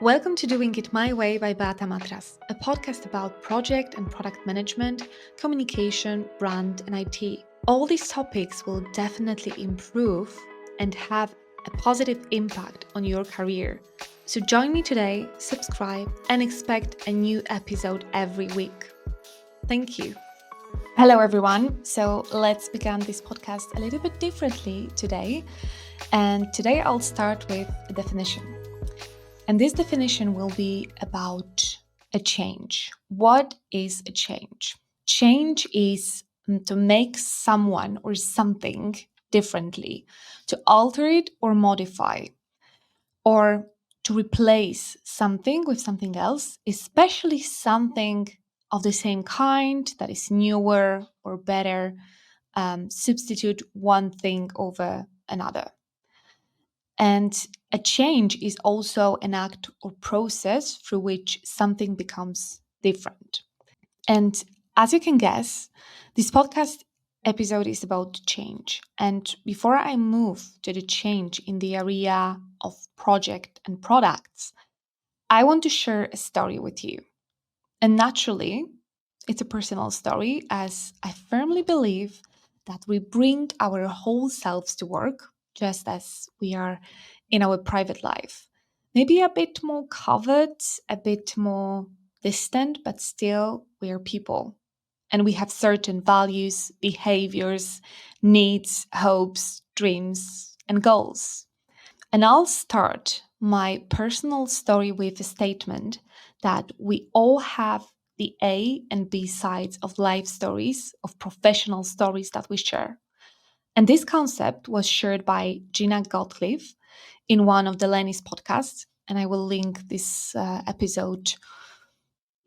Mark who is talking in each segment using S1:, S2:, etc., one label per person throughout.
S1: Welcome to Doing It My Way by Beata Matras, a podcast about project and product management, communication, brand, and IT. All these topics will definitely improve and have a positive impact on your career. So join me today, subscribe, and expect a new episode every week. Thank you. Hello, everyone. So let's begin this podcast a little bit differently today. And today I'll start with a definition. And this definition will be about a change. What is a change? Change is to make someone or something differently, to alter it or modify, or to replace something with something else, especially something of the same kind that is newer or better, substitute one thing over another. And a change is also an act or process through which something becomes different. And as you can guess, this podcast episode is about change. And before I move to the change in the area of project and products, I want to share a story with you. And naturally, it's a personal story, as I firmly believe that we bring our whole selves to work, just as we are in our private life. Maybe a bit more covered, a bit more distant, but still we are people. And we have certain values, behaviors, needs, hopes, dreams, and goals. And I'll start my personal story with a statement that we all have the A and B sides of life stories, of professional stories that we share. And this concept was shared by Gina Gottlieb in one of Delaney's podcasts. And I will link this episode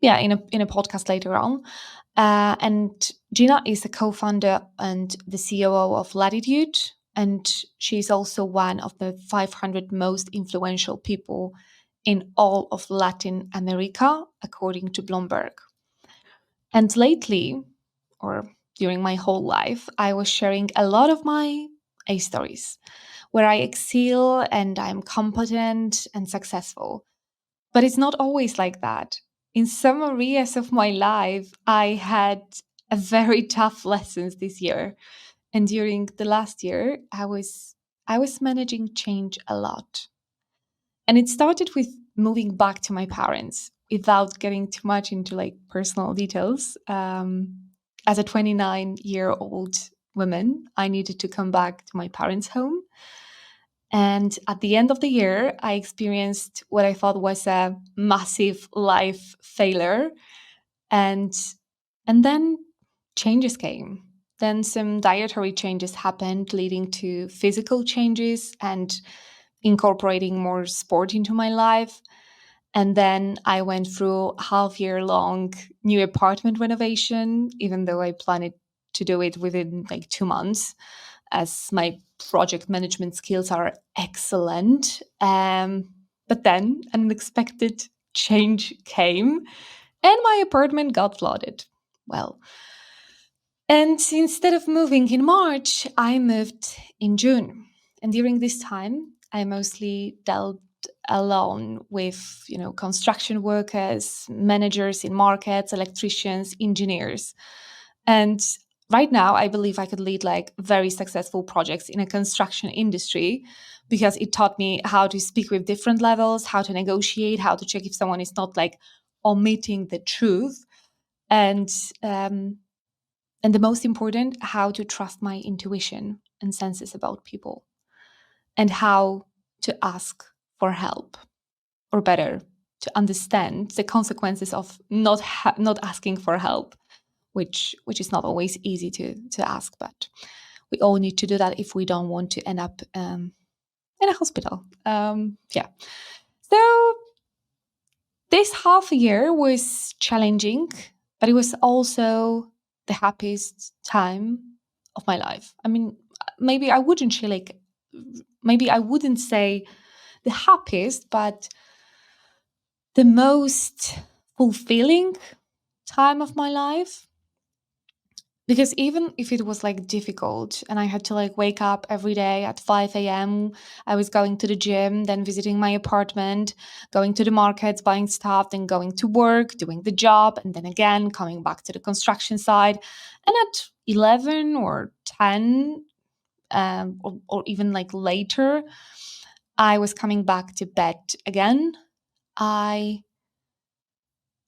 S1: in a podcast later on. And Gina is a co-founder and the COO of Latitude, and she's also one of the 500 most influential people in all of Latin America, according to Bloomberg. And lately, or during my whole life, I was sharing a lot of my A stories, where I excel and I'm competent and successful. But it's not always like that. In some areas of my life, I had a very tough lessons this year. And during the last year, I was managing change a lot. And it started with moving back to my parents without getting too much into like personal details. As a 29-year-old woman, I needed to come back to my parents' home. And at the end of the year, I experienced what I thought was a massive life failure. And and then changes came. Then some dietary changes happened, leading to physical changes and incorporating more sport into my life. And then I went through half-year long new apartment renovation, even though I planned to do it within like 2 months, as my project management skills are excellent. But then an unexpected change came and my apartment got flooded. Well, and instead of moving in March, I moved in June. And during this time, I mostly dealt alone with, construction workers, managers in markets, electricians, engineers. And right now, I believe I could lead like very successful projects in a construction industry because it taught me how to speak with different levels, how to negotiate, how to check if someone is not like omitting the truth. And and the most important, how to trust my intuition and senses about people, and how to ask for help, or better, to understand the consequences of not asking for help, which is not always easy to ask, but we all need to do that if we don't want to end up in a hospital. So this half a year was challenging, but it was also the happiest time of my life. I mean, maybe I wouldn't say maybe I wouldn't say the happiest, but the most fulfilling time of my life. Because even if it was like difficult and I had to like wake up every day at 5 a.m., I was going to the gym, then visiting my apartment, going to the markets, buying stuff, then going to work, doing the job, and then again coming back to the construction side. And at 11 or 10, or even like later, I was coming back to bed again. I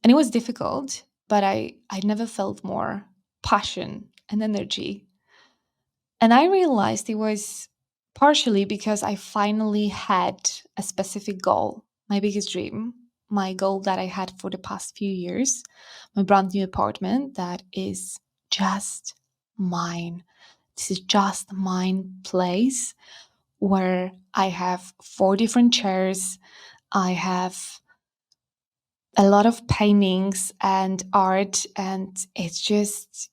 S1: and it was difficult, but I never felt more passion and energy. And I realized it was partially because I finally had a specific goal, my biggest dream, my goal that I had for the past few years, my brand new apartment that is just mine. This is just mine place where I have four different chairs. I have a lot of paintings and art, and it's just,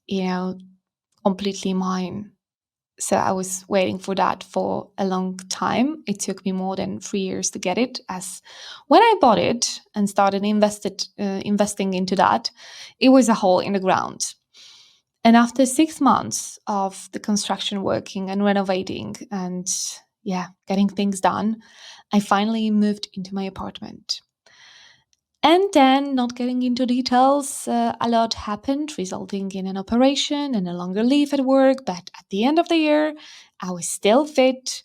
S1: completely mine. So I was waiting for that for a long time. It took me more than 3 years to get it. As when I bought it and started investing into that, it was a hole in the ground. And after 6 months of the construction working and renovating and getting things done, I finally moved into my apartment. And then, not getting into details, a lot happened, resulting in an operation and a longer leave at work. But at the end of the year, I was still fit.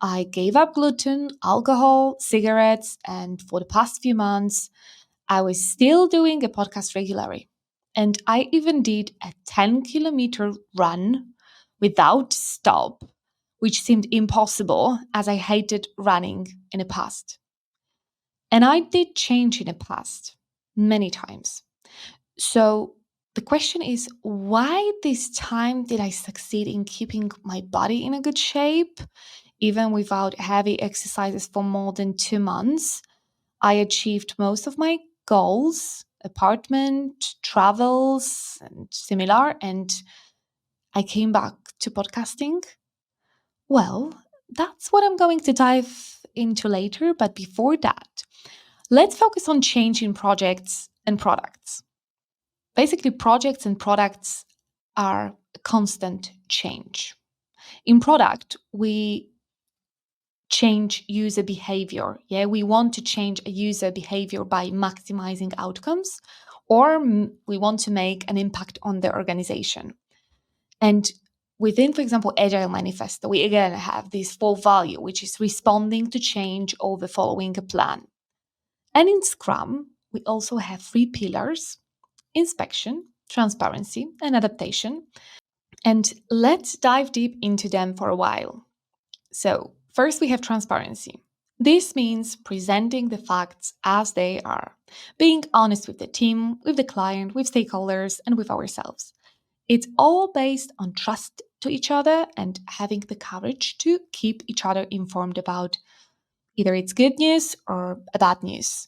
S1: I gave up gluten, alcohol, cigarettes, and for the past few months, I was still doing a podcast regularly. And I even did a 10-kilometer run without stop, which seemed impossible as I hated running in the past. And I did change in the past many times. So the question is, why this time did I succeed in keeping my body in a good shape, even without heavy exercises for more than 2 months? I achieved most of my goals, apartment, travels, and similar, and I came back to podcasting. Well, that's what I'm going to dive into later. But before that, let's focus on change in projects and products. Basically, projects and products are a constant change. In product, we change user behavior. Yeah, we want to change a user behavior by maximizing outcomes, or we want to make an impact on the organization. And within, for example, Agile Manifesto, we again have this four value, which is responding to change over following a plan. And in Scrum, we also have three pillars: inspection, transparency, and adaptation. And let's dive deep into them for a while. So, first, we have transparency. This means presenting the facts as they are, being honest with the team, with the client, with stakeholders, and with ourselves. It's all based on trust to each other and having the courage to keep each other informed about either it's good news or bad news.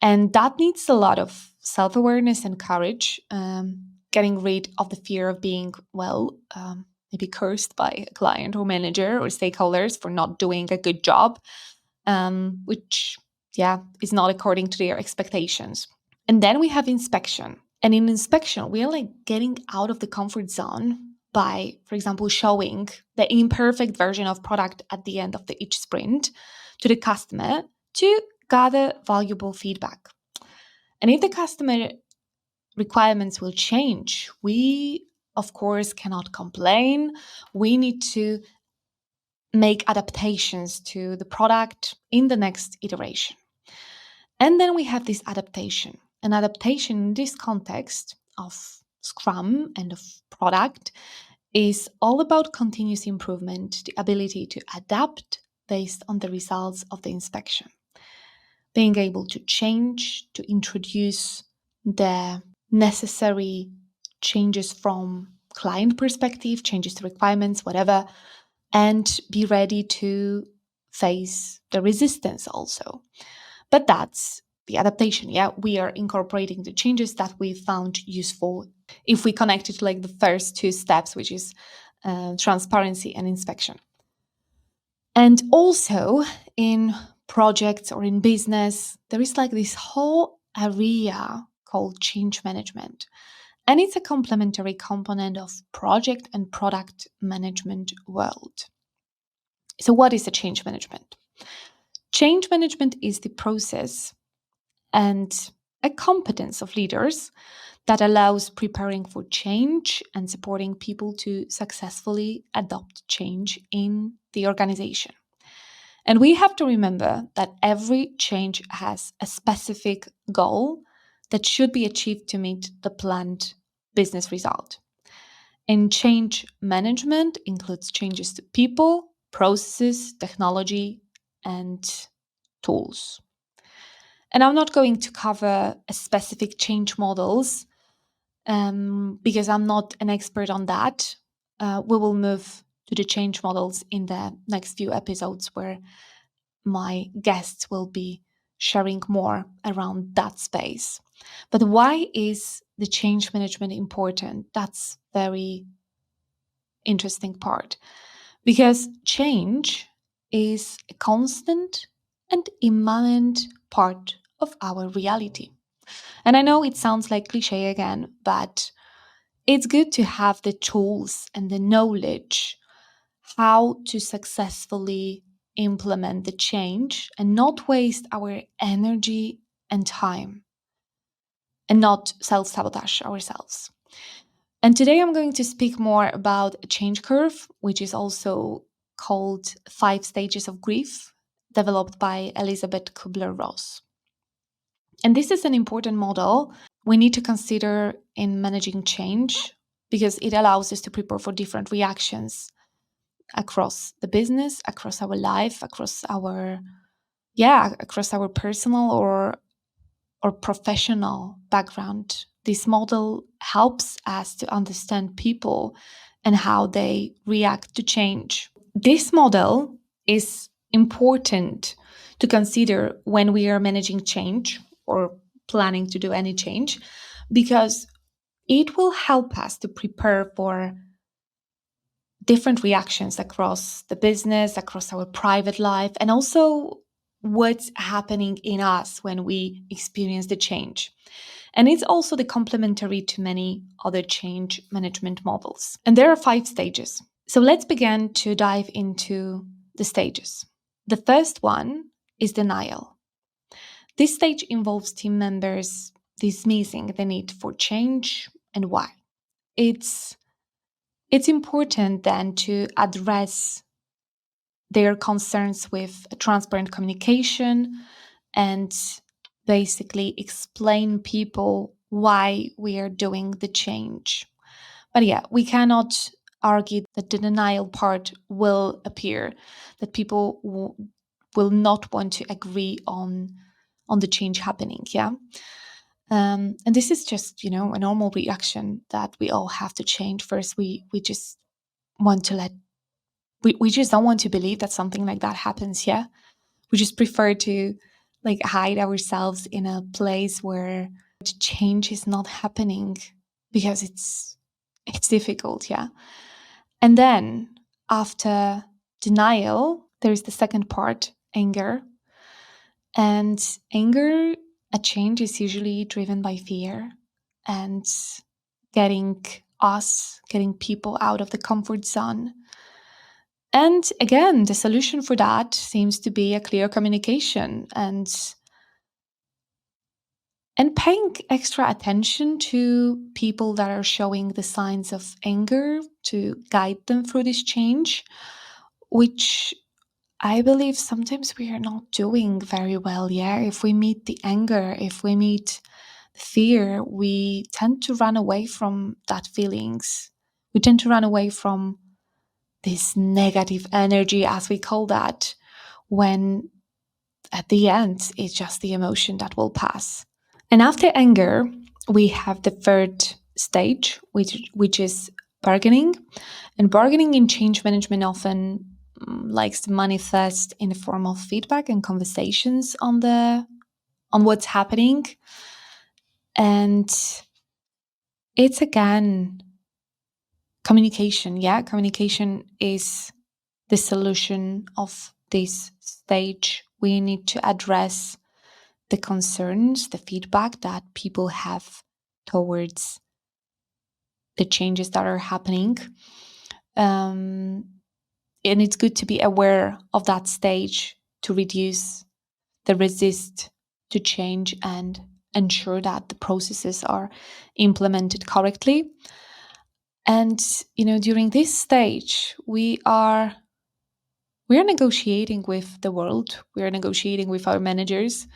S1: And that needs a lot of self awareness and courage, getting rid of the fear of being, maybe cursed by a client or manager or stakeholders for not doing a good job, which, is not according to their expectations. And then we have inspection. And in inspection, we are like getting out of the comfort zone by, for example, showing the imperfect version of product at the end of each sprint to the customer to gather valuable feedback. And if the customer requirements will change, we, of course, cannot complain. We need to make adaptations to the product in the next iteration. And then we have this adaptation. An adaptation in this context of Scrum and of product is all about continuous improvement, the ability to adapt based on the results of the inspection, being able to change, to introduce the necessary changes from client perspective, changes to requirements, whatever, and be ready to face the resistance also. But that's the adaptation. Yeah, we are incorporating the changes that we found useful if we connect it to like the first two steps, which is transparency and inspection. And also in projects or in business, there is like this whole area called change management. And it's a complementary component of project and product management world. So what is the change management? Change management is the process and a competence of leaders that allows preparing for change and supporting people to successfully adopt change in the organization. And we have to remember that every change has a specific goal that should be achieved to meet the planned business result. And change management includes changes to people, processes, technology, and tools. And I'm not going to cover a specific change models because I'm not an expert on that. We will move to the change models in the next few episodes where my guests will be sharing more around that space. But why is the change management important? That's very interesting part because change is a constant and immanent part of our reality. And I know it sounds like cliche again, but it's good to have the tools and the knowledge how to successfully implement the change and not waste our energy and time and not self sabotage ourselves. And today I'm going to speak more about a change curve, which is also called Five Stages of Grief, developed by Elizabeth Kubler-Ross. And this is an important model we need to consider in managing change because it allows us to prepare for different reactions across the business, across our life, across our personal or professional background. This model helps us to understand people and how they react to change. This model is important to consider when we are managing change or planning to do any change because it will help us to prepare for different reactions across the business, across our private life, and also what's happening in us when we experience the change. And it's also the complementary to many other change management models. And there are 5 stages. So let's begin to dive into the stages. The first one is denial. This stage involves team members dismissing the need for change and why. It's it's important then to address their concerns with transparent communication and basically explain people why we are doing the change. But yeah, we cannot argue that the denial part will appear, that people will not want to agree on the change happening. Yeah. And this is just, a normal reaction that we all have to change. First, we just want to we just don't want to believe that something like that happens. Yeah. We just prefer to like hide ourselves in a place where change is not happening because it's difficult. Yeah. And then after denial, there's the second part, anger. And anger, a change is usually driven by fear and getting people out of the comfort zone. And again, the solution for that seems to be a clear communication and paying extra attention to people that are showing the signs of anger to guide them through this change, which I believe sometimes we are not doing very well. Yeah. If we meet the anger, if we meet the fear, we tend to run away from that feelings. We tend to run away from this negative energy, as we call that, when at the end, it's just the emotion that will pass. And after anger, we have the third stage, which is bargaining. And bargaining in change management often likes to manifest in the form of feedback and conversations on what's happening. And it's again communication. Yeah, communication is the solution of this stage. We need to address the concerns, the feedback that people have towards the changes that are happening. Um, and it's good to be aware of that stage to reduce the resist to change and ensure that the processes are implemented correctly. And during this stage, we are negotiating with the world, we are negotiating with our managers,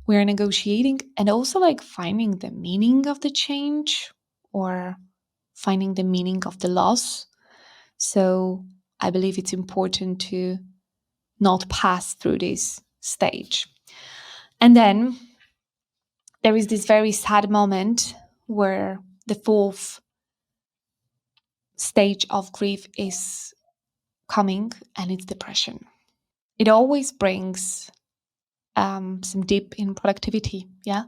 S1: we are negotiating and also like finding the meaning of the change or finding the meaning of the loss. So I believe it's important to not pass through this stage. And then there is this very sad moment where the fourth stage of grief is coming, and it's depression. It always brings some dip in productivity, yeah,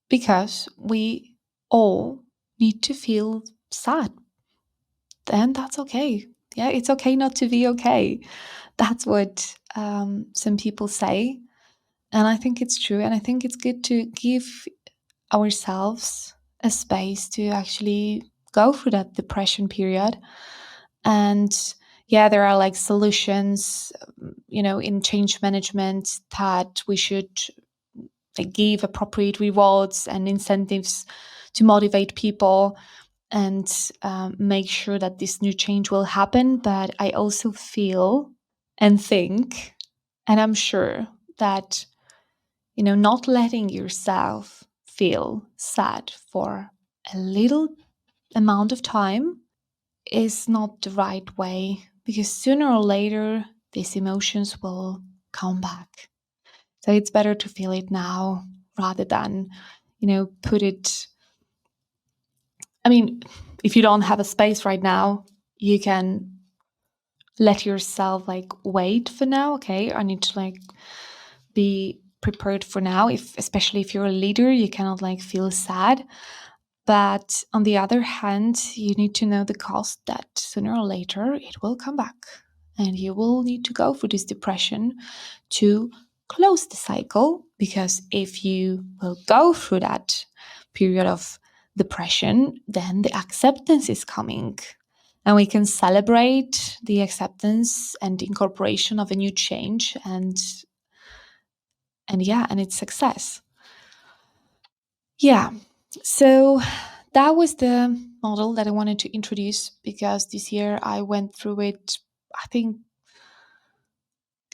S1: because we all need to feel sad. Then that's okay. Yeah, it's okay not to be okay. That's what some people say. And I think it's true. And I think it's good to give ourselves a space to actually go through that depression period. And yeah, there are like solutions, in change management that we should like give appropriate rewards and incentives to motivate people and make sure that this new change will happen. But I also feel and think, and I'm sure that, not letting yourself feel sad for a little amount of time is not the right way, because sooner or later these emotions will come back. So it's better to feel it now rather than, put it. I mean, if you don't have a space right now, you can let yourself like wait for now. Okay, I need to like be prepared for now. If especially if you're a leader, you cannot like feel sad. But on the other hand, you need to know the cost that sooner or later it will come back. And you will need to go through this depression to close the cycle. Because if you will go through that period of depression, then the acceptance is coming. And we can celebrate the acceptance and incorporation of a new change and its success. Yeah. So that was the model that I wanted to introduce, because this year I went through it. I think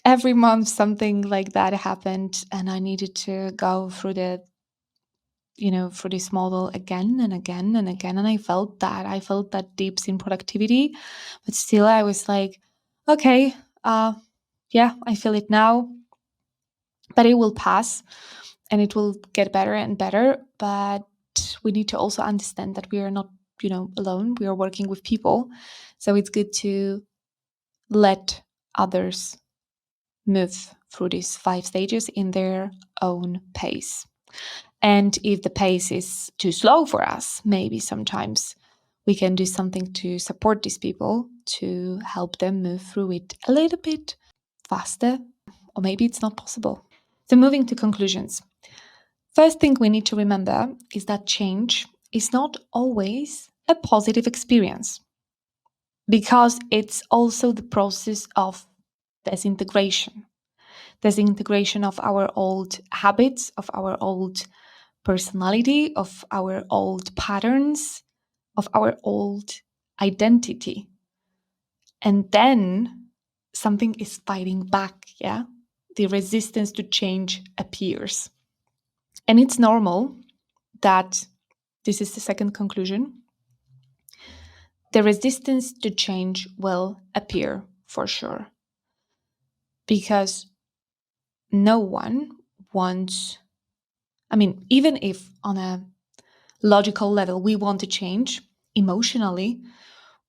S1: every month something like that happened, and I needed to go through through this model again and again and again. And I felt that dips in productivity, but still I was like, okay, yeah, I feel it now, but it will pass and it will get better and better. But we need to also understand that we are not, alone. We are working with people. So it's good to let others move through these 5 stages in their own pace. And if the pace is too slow for us, maybe sometimes we can do something to support these people to help them move through it a little bit faster, or maybe it's not possible. So, moving to conclusions. First thing we need to remember is that change is not always a positive experience, because it's also the process of disintegration. Disintegration of our old habits, of our old personality, of our old patterns, of our old identity. And then something is fighting back, yeah? The resistance to change appears. And it's normal that this is the second conclusion. The resistance to change will appear for sure, because no one wants, even if on a logical level we want to change, emotionally,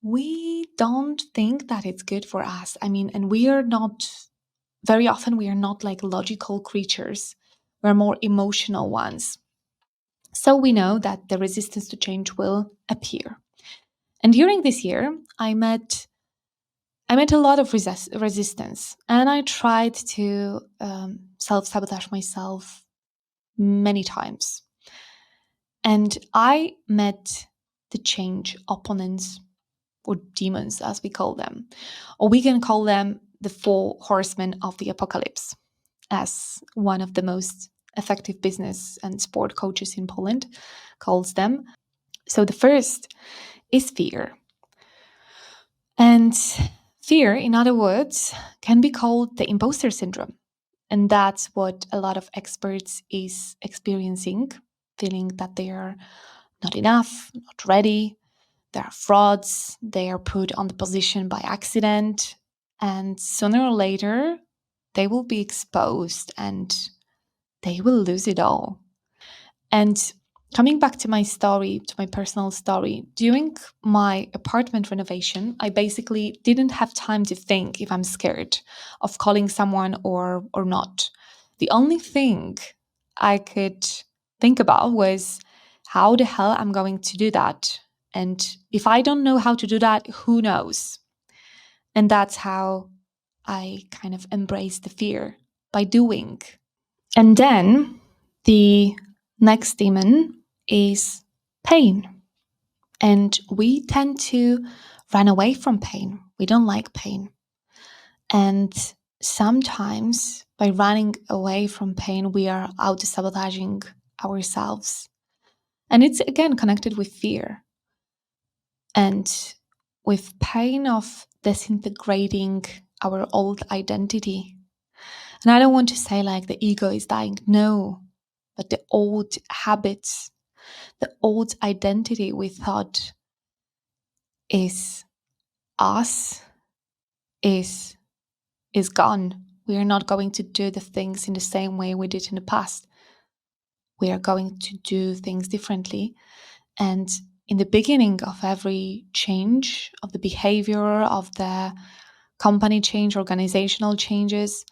S1: we don't think that it's good for us. And we are not, very often, we are not like logical creatures, we're more emotional ones. So we know that the resistance to change will appear. And during this year, I met a lot of resistance, and I tried to self-sabotage myself many times. And I met the change opponents or demons, as we call them. Or we can call them the four horsemen of the apocalypse, as one of the most effective business and sport coaches in Poland calls them. So the first is fear. And fear, in other words, can be called the imposter syndrome. And that's what a lot of experts is experiencing, feeling that they are not enough, not ready, they are frauds, they are put on the position by accident, and sooner or later they will be exposed and they will lose it all. And coming back to my story, to my personal story, during my apartment renovation, I basically didn't have time to think if I'm scared of calling someone or not. The only thing I could think about was how the hell I'm going to do that. And if I don't know how to do that, who knows? And that's how I kind of embraced the fear by doing. And then the next demon is pain. And we tend to run away from pain. We don't like pain. And sometimes by running away from pain, we are auto sabotaging ourselves. And it's again connected with fear and with pain of disintegrating our old identity. And I don't want to say like the ego is dying. No, but the old habits, the old identity we thought is us is is gone. We are not going to do the things in the same way we did in the past. We are going to do things differently. And in the beginning of every change of the behavior of the company change, organizational changes,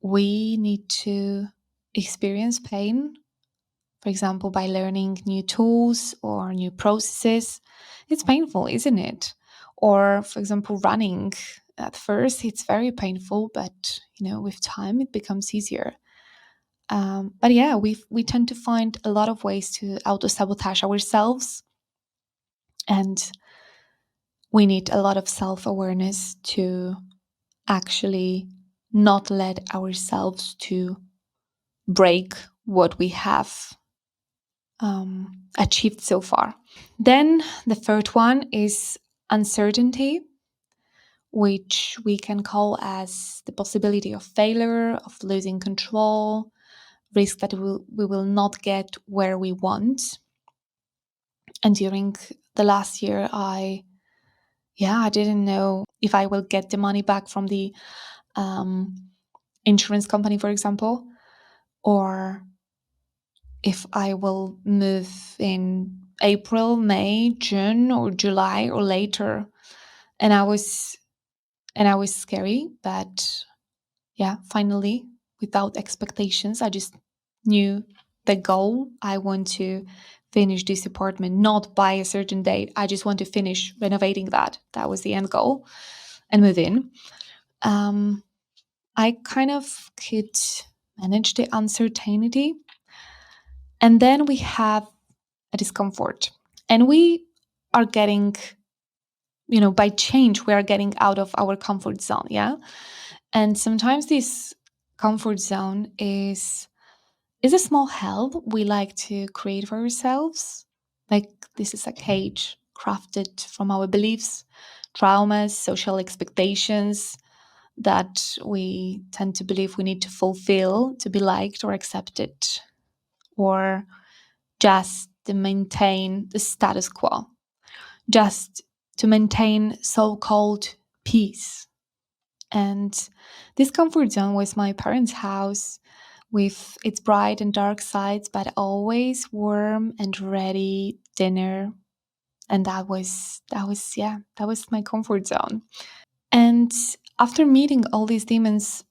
S1: we need to experience pain. For example, by learning new tools or new processes, it's painful, isn't it? Or, for example, running. At first, it's very painful, but with time, it becomes easier. But yeah, we tend to find a lot of ways to auto sabotage ourselves, and we need a lot of self awareness to actually not let ourselves to break what we have achieved so far. Then the third one is uncertainty, which we can call as the possibility of failure, of losing control, risk that we will not get where we want. And during the last year, I didn't know if I will get the money back from the um, insurance company, for example, or if I will move in April, May, June, or July, or later. And I was scary, but yeah, finally, without expectations, I just knew the goal. I want to finish this apartment, not by a certain date. I just want to finish renovating that. That was the end goal, and move in. I kind of could manage the uncertainty. And then we have a discomfort. And we are getting, by change, we are getting out of our comfort zone. Yeah. And sometimes this comfort zone is a small hell we like to create for ourselves. Like this is a cage crafted from our beliefs, traumas, social expectations that we tend to believe we need to fulfill to be liked or accepted, or just to maintain the status quo, just to maintain so called peace. And this comfort zone was my parents' house with its bright and dark sides, but always warm and ready dinner. And that was my comfort zone. And after meeting all these demons,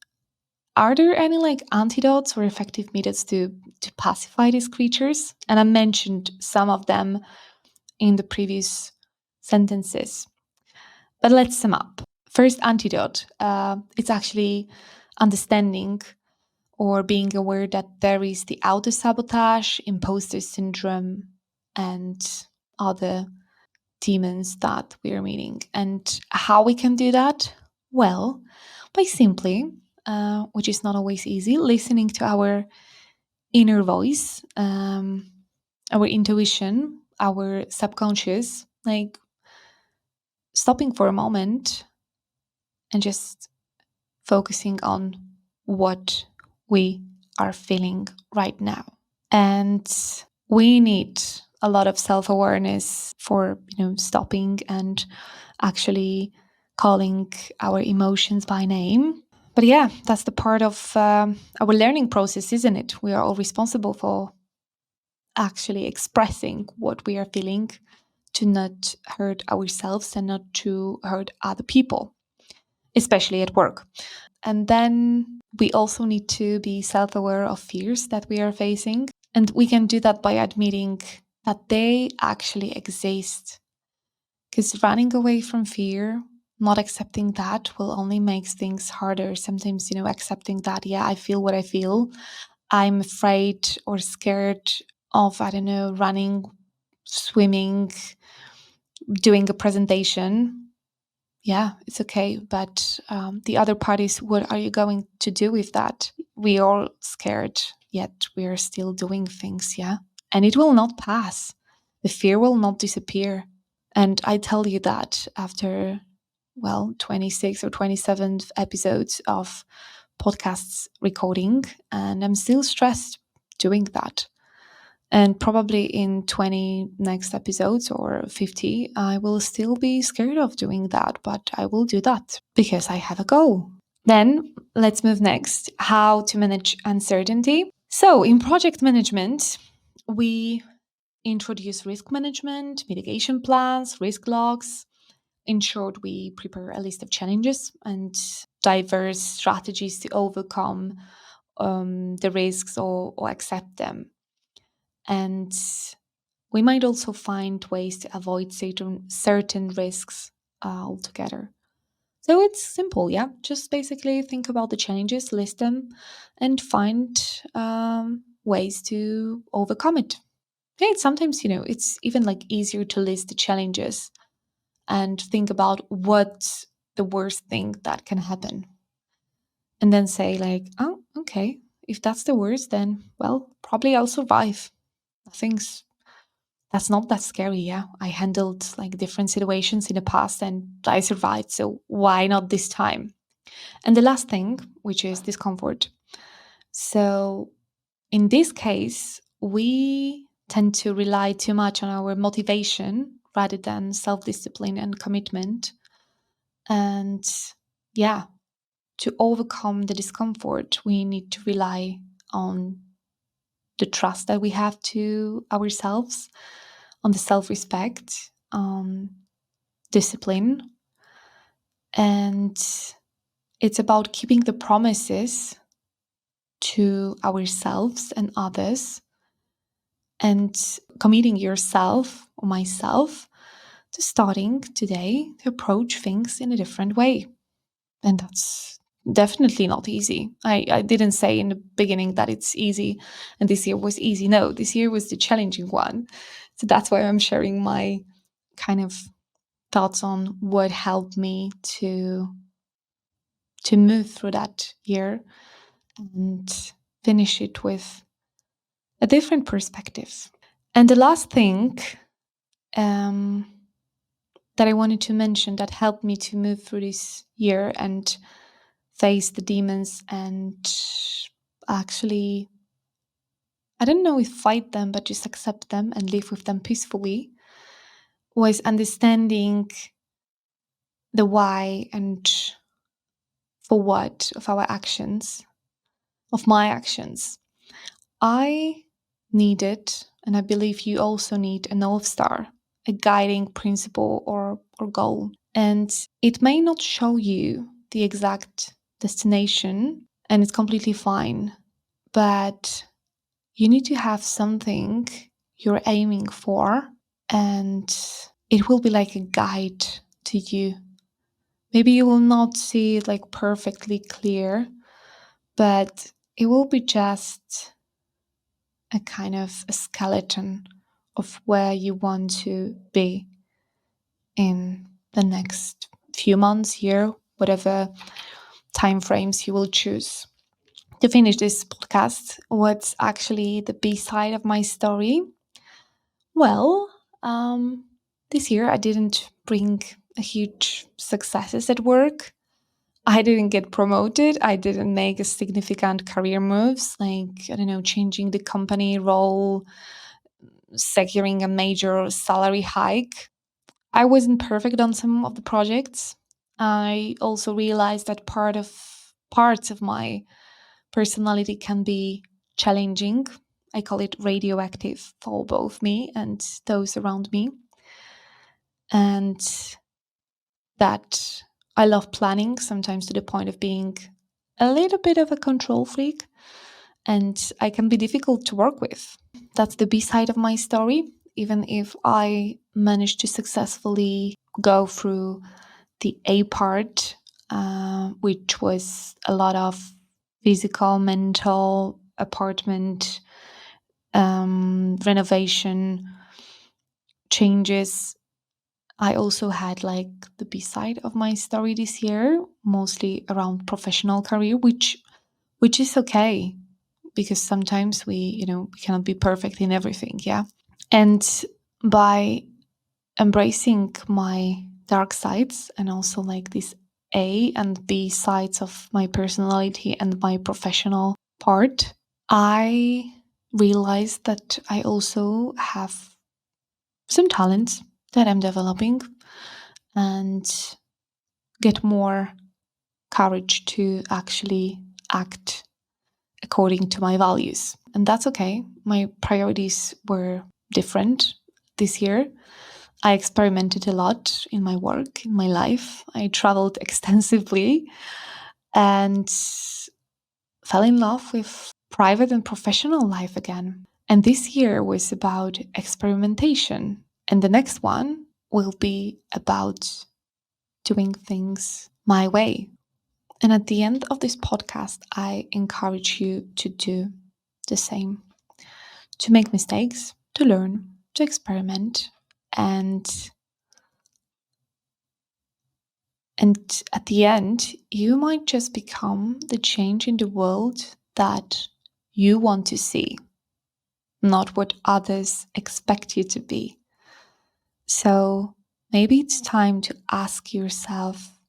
S1: are there any like antidotes or effective methods to pacify these creatures? And I mentioned some of them in the previous sentences. But let's sum up. First antidote, it's actually understanding or being aware that there is the auto sabotage, imposter syndrome, and other demons that we are meeting. And how we can do that? Well, by simply, which is not always easy, listening to our inner voice, our intuition, our subconscious, like stopping for a moment and just focusing on what we are feeling right now. And we need a lot of self-awareness for, stopping and actually calling our emotions by name. But yeah, that's the part of our learning process, isn't it? We are all responsible for actually expressing what we are feeling to not hurt ourselves and not to hurt other people, especially at work. And then we also need to be self aware of fears that we are facing. And we can do that by admitting that they actually exist. Because running away from fear, not accepting that will only make things harder. Sometimes, accepting that, yeah, I feel what I feel. I'm afraid or scared of, I don't know, running, swimming, doing a presentation. Yeah, it's okay. But the other part is, what are you going to do with that? We are scared, yet we are still doing things. Yeah. And it will not pass. The fear will not disappear. And I tell you that after, 26 or 27 episodes of podcasts recording, and I'm still stressed doing that. And probably in 20 next episodes or 50, I will still be scared of doing that, but I will do that because I have a goal. Then let's move next. How to manage uncertainty. So, in project management, we introduce risk management, mitigation plans, risk logs. In short, we prepare a list of challenges and diverse strategies to overcome the risks or accept them. And we might also find ways to avoid certain risks altogether. So it's simple, yeah. Just basically think about the challenges, list them, and find ways to overcome it. Yeah, sometimes, it's even like easier to list the challenges and think about what's the worst thing that can happen. And then say, like, oh, okay, if that's the worst, then, well, probably I'll survive. Nothing's That's not that scary, yeah. I handled like different situations in the past and I survived, so why not this time? And the last thing, which is discomfort. So in this case, we tend to rely too much on our motivation rather than self discipline and commitment. And yeah, to overcome the discomfort, we need to rely on the trust that we have to ourselves, on the self respect, on discipline. And it's about keeping the promises to ourselves and others and committing yourself or myself to starting today to approach things in a different way. And that's definitely not easy. I didn't say in the beginning that it's easy and this year was easy. No, this year was the challenging one. So that's why I'm sharing my kind of thoughts on what helped me to move through that year and finish it with a different perspective. And the last thing um, that I wanted to mention that helped me to move through this year and face the demons and actually, I don't know if fight them, but just accept them and live with them peacefully, was understanding the why and for what of our actions, of my actions. I needed, and I believe you also need, a North Star, a guiding principle or goal. And it may not show you the exact destination, and it's completely fine, but you need to have something you're aiming for, and it will be like a guide to you. Maybe you will not see it like perfectly clear, but it will be just a kind of a skeleton of where you want to be. in the next few months, year, whatever time frames you will choose to finish this podcast. What's actually the B side of my story? Well, this year I didn't bring a huge successes at work. I didn't get promoted. I didn't make a significant career moves, like, I don't know, changing the company role, securing a major salary hike. I wasn't perfect on some of the projects. I also realized that parts of my personality can be challenging. I call it radioactive for both me and those around me. And that I love planning, sometimes to the point of being a little bit of a control freak, and I can be difficult to work with. That's the B side of my story. Even if I managed to successfully go through the A part, which was a lot of physical, mental, apartment renovation changes. I also had like the B side of my story this year, mostly around professional career, which is okay because sometimes we cannot be perfect in everything, yeah. And by embracing my dark sides and also like these A and B sides of my personality and my professional part, I realized that I also have some talents that I'm developing and get more courage to actually act according to my values. And that's okay. My priorities were different this year. I experimented a lot in my work, in my life. I traveled extensively and fell in love with private and professional life again. And this year was about experimentation. And the next one will be about doing things my way. And at the end of this podcast, I encourage you to do the same, to make mistakes, to learn, to experiment, and at the end, you might just become the change in the world that you want to see, not what others expect you to be. So maybe it's time to ask yourself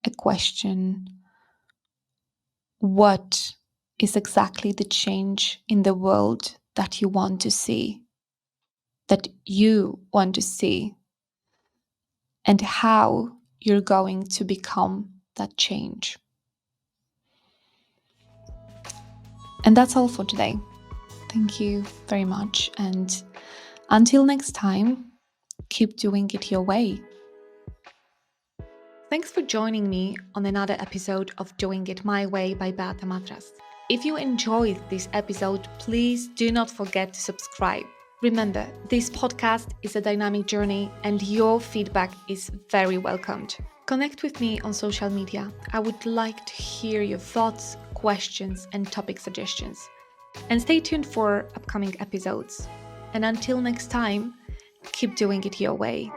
S1: a question: what is exactly the change in the world that you want to see, that you want to see, and how you're going to become that change? And that's all for today. Thank you very much. And until next time, keep doing it your way. Thanks for joining me on another episode of Doing It My Way by Beata Matras. If you enjoyed this episode, please do not forget to subscribe. Remember, this podcast is a dynamic journey and your feedback is very welcomed. Connect with me on social media. I would like to hear your thoughts, questions, and topic suggestions. And stay tuned for upcoming episodes. And until next time, keep doing it your way.